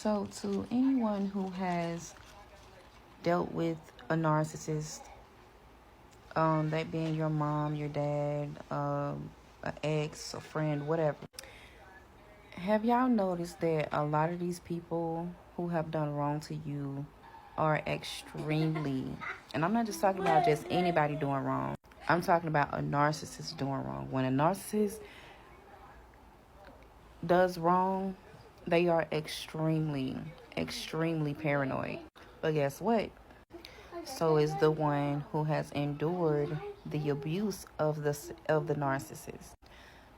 So, to anyone who has dealt with a narcissist, that being your mom, your dad, an ex, a friend, whatever, have y'all noticed that a lot of these people who have done wrong to you are extremely, and I'm not just talking about just anybody doing wrong, I'm talking about a narcissist doing wrong. When a narcissist does wrong, they are extremely, extremely paranoid. But guess what? So is the one who has endured the abuse of the narcissist.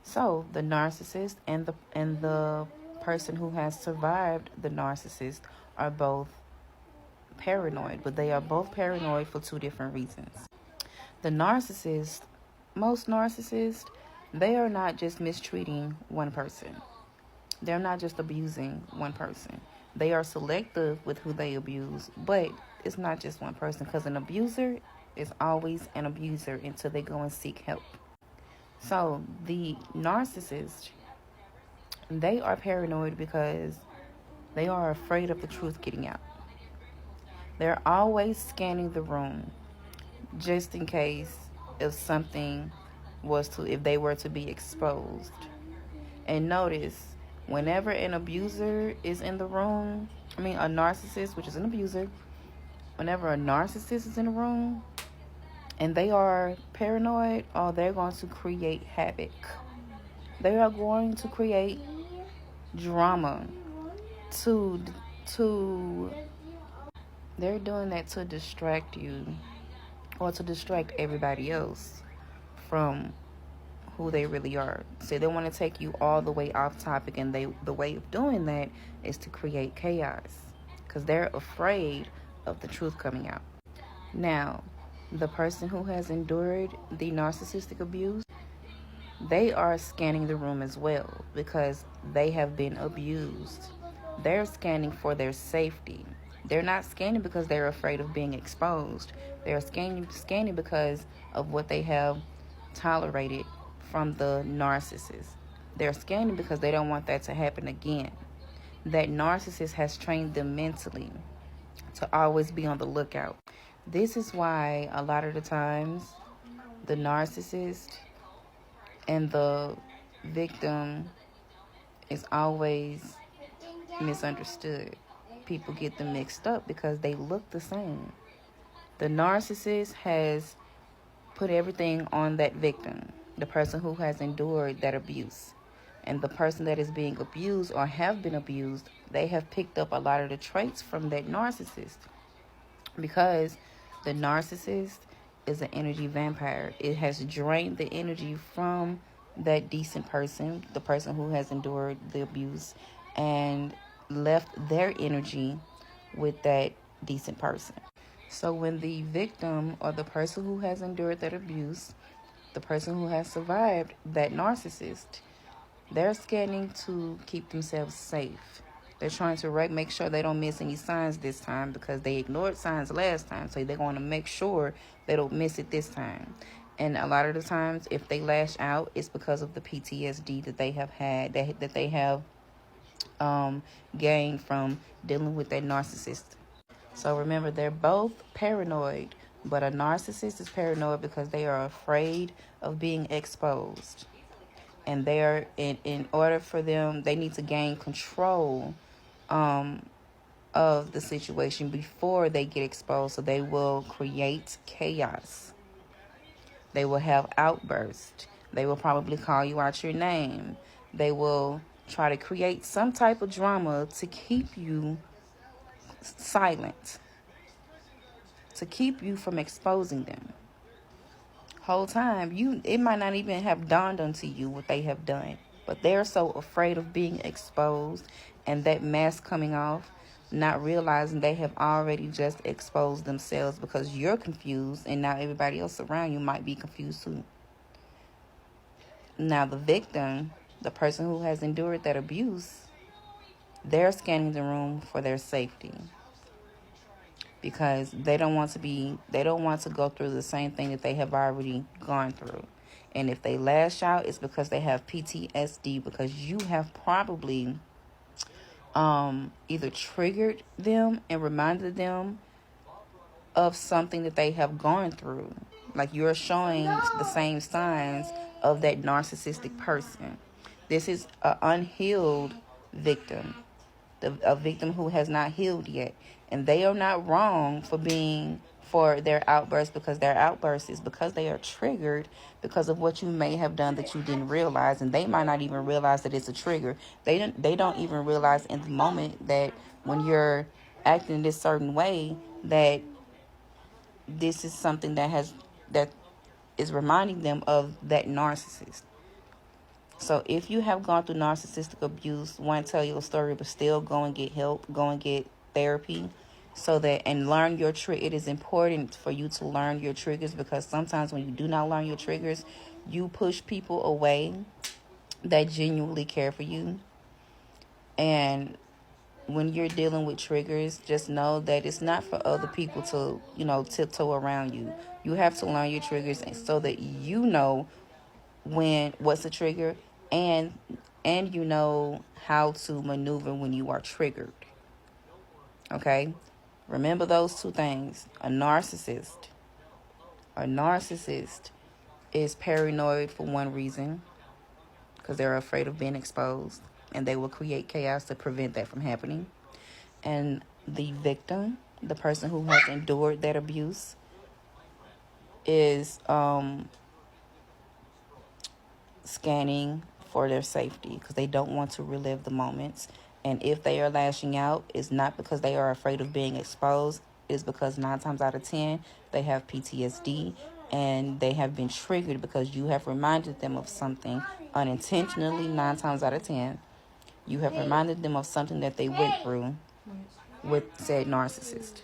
So the narcissist and the person who has survived the narcissist are both paranoid, but they are both paranoid for two different reasons. The narcissist, most narcissists, they are not just mistreating one person. They're not just abusing one person. They are selective with who they abuse, but it's not just one person, because an abuser is always an abuser until they go and seek help. So the narcissist, they are paranoid because they are afraid of the truth getting out. They're always scanning the room just in case if they were to be exposed. And notice, whenever an abuser is in the room, a narcissist, which is an abuser, whenever a narcissist is in the room and they are paranoid, they're going to create havoc. They are going to create drama they're doing that to distract you or to distract everybody else from who they really are. So they want to take you all the way off topic, and the way of doing that is to create chaos because they're afraid of the truth coming out. Now, the person who has endured the narcissistic abuse, they are scanning the room as well because they have been abused. They're scanning for their safety. They're not scanning because they're afraid of being exposed. They're scanning because of what they have tolerated from the narcissist. They're scanning because they don't want that to happen again. That narcissist has trained them mentally to always be on the lookout. This is why a lot of the times the narcissist and the victim is always misunderstood. People get them mixed up because they look the same. The narcissist has put everything on that victim, the person who has endured that abuse. And the person that is being abused or have been abused, they have picked up a lot of the traits from that narcissist. Because the narcissist is an energy vampire. It has drained the energy from that decent person, the person who has endured the abuse, and left their energy with that decent person. So when the victim or the person who has endured that abuse, the person who has survived that narcissist, they're scanning to keep themselves safe. They're trying to make sure they don't miss any signs this time because they ignored signs last time. So they're going to make sure they don't miss it this time. And a lot of the times, if they lash out, it's because of the PTSD that they have had, that they have gained from dealing with that narcissist. So remember, they're both paranoid, but a narcissist is paranoid because they are afraid of being exposed. And they're in order for them, they need to gain control of the situation before they get exposed. So they will create chaos. They will have outbursts. They will probably call you out your name. They will try to create some type of drama to keep you silent, to keep you from exposing them. Whole time, it might not even have dawned onto you what they have done, but they're so afraid of being exposed and that mask coming off, not realizing they have already just exposed themselves because you're confused, and now everybody else around you might be confused too. Now the victim, the person who has endured that abuse, they're scanning the room for their safety because they don't want to go through the same thing that they have already gone through. And if they lash out, it's because they have PTSD, because you have probably either triggered them and reminded them of something that they have gone through. Like, you're showing the same signs of that narcissistic person. This is an unhealed victim, a victim who has not healed yet. And they are not wrong for their outbursts, because their outburst is because they are triggered because of what you may have done that you didn't realize, and they might not even realize that it's a trigger. They don't even realize in the moment that when you're acting this certain way, that this is something that is reminding them of that narcissist. So if you have gone through narcissistic abuse, want to tell your story, but still go and get help, go and get therapy, and learn your it is important for you to learn your triggers, because sometimes when you do not learn your triggers, you push people away that genuinely care for you. And when you're dealing with triggers, just know that it's not for other people to, tiptoe around you. You have to learn your triggers, and so that you know what's a trigger, and you know how to maneuver when you are triggered. Okay? Remember those two things. A narcissist is paranoid for one reason, because they're afraid of being exposed, and they will create chaos to prevent that from happening. And the victim, the person who has endured that abuse, is scanning for their safety, because they don't want to relive the moments. And if they are lashing out, it's not because they are afraid of being exposed. It's because 9 times out of 10, they have PTSD, and they have been triggered because you have reminded them of something unintentionally. 9 times out of 10, you have reminded them of something that they went through with said narcissist.